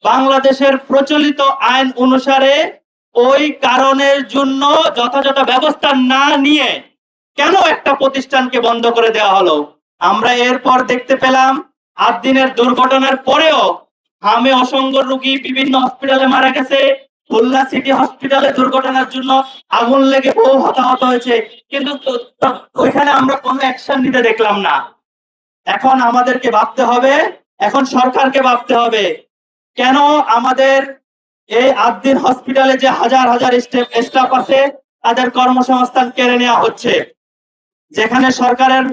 বাংলাদেশের প্রচলিত আইন অনুসারে ওই কারণের জন্য যথাযথ ব্যবস্থা না নিয়ে কেন একটা প্রতিষ্ঠানকে বন্ধ করে দেওয়া হলো? আমরা এরপর দেখতে পেলাম 8 দিনের দুর্ঘটনার পরেও হামে অসংখ্য রোগী বিভিন্ন হসপিটালে মারা গেছে। খুলনা সিটি হসপিটালে দুর্ঘটনার জন্য আগুন লেগে বহু হতাহত হয়েছে, কিন্তু ওইখানে আমরা কোনো অ্যাকশন নিতে দেখলাম না। এখন আমাদেরকে ভাবতে হবে, এখন সরকারকে ভাবতে হবে, কেন আমাদের এই 8 দিন হসপিটালে যে হাজার হাজার স্টাফ আছে তাদের কর্মসংস্থান কেড়ে নেওয়া হচ্ছে। যেখানে সরকারের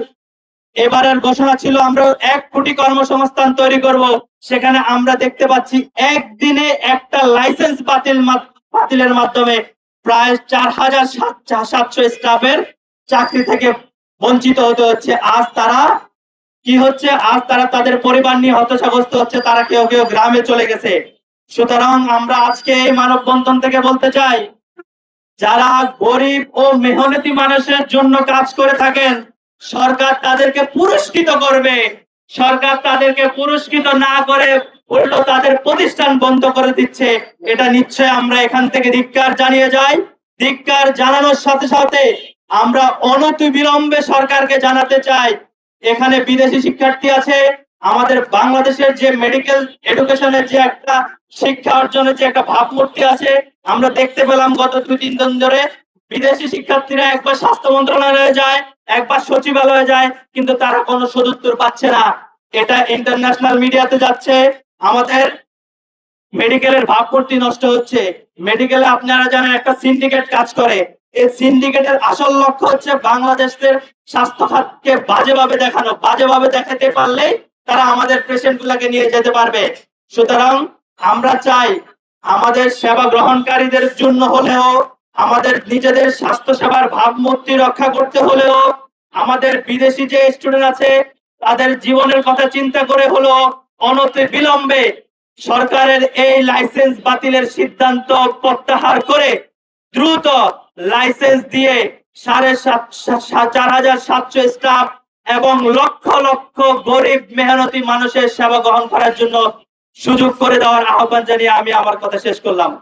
এবারের ঘোষণা ছিল আমরা 1 কোটি কর্মসংস্থান তৈরি করব, সেখানে আমরা দেখতে পাচ্ছি একদিনে একটা লাইসেন্স বাতিলের মাধ্যমে প্রায় 4700 স্টাফের চাকরি থেকে বঞ্চিত হতে হচ্ছে। আজ তারা কি হচ্ছে, আজ তারা তাদের পরিবার নিয়ে হতাশাগ্রস্ত হচ্ছে, তারা কেউ কেউ গ্রামে চলে গেছে। সুতরাং আমরা আজকে এই মানববন্ধন থেকে বলতে চাই, যারা গরিব ও মেহনতি মানুষের জন্য কাজ করে থাকেন সরকার তাদেরকে পুরস্কৃত করবে। সরকার তাদেরকে পুরস্কৃত না করে উল্টো তাদের প্রতিষ্ঠান বন্ধ করে দিচ্ছে। এটা নিশ্চয় আমরা এখান থেকে ধিক্কার জানিয়ে যাই। ধিক্কার জানানোর সাথে সাথে আমরা অনতিবিলম্বে সরকারকে জানাতে চাই, এখানে বিদেশি শিক্ষার্থী আছে, আমাদের বাংলাদেশের যে মেডিকেল এডুকেশনের যে একটা শিক্ষা অর্জনের যে একটা ভাবমূর্তি আছে, আমরা দেখতে পেলাম গত 2-3 দিন ধরে বিদেশি শিক্ষার্থীরা একবার স্বাস্থ্য মন্ত্রণালয়ে যায়, একবার সচিবালয়ে যায়, কিন্তু তারা কোনো সদুত্তর পাচ্ছে না। এটা ইন্টারন্যাশনাল মিডিয়াতে যাচ্ছে, আমাদের মেডিকেলের ভাবমূর্তি নষ্ট হচ্ছে। মেডিকেলে আপনারা জানেন একটা সিন্ডিকেট কাজ করে, এই সিন্ডিকেটের আসল লক্ষ্য হচ্ছে বাংলাদেশের স্বাস্থ্য খাতকে বাজেভাবে দেখানো। বাজেভাবে দেখাতে পারলে তারা আমাদের পেশেন্ট গুলাকে নিয়ে যেতে পারবে। সুতরাং আমরা চাই আমাদের সেবা গ্রহণকারীদের জন্য হলেও, আমাদের নিজেদের স্বাস্থ্য সেবার ভাবমূর্তি রক্ষা করতে হলেও, আমাদের বিদেশি যে স্টুডেন্ট আছে তাদের জীবনের কথা চিন্তা করে হলো অনতিবিলম্বে সরকারের এই লাইসেন্স বাতিলের সিদ্ধান্ত প্রত্যাহার করে দ্রুত লাইসেন্স দিয়ে 4700 স্টাফ এবং লক্ষ লক্ষ গরিব মেহনতি মানুষের সেবা গ্রহণ করার জন্য সুযোগ করে দেওয়ার আহ্বান জানিয়ে আমি আমার কথা শেষ করলাম।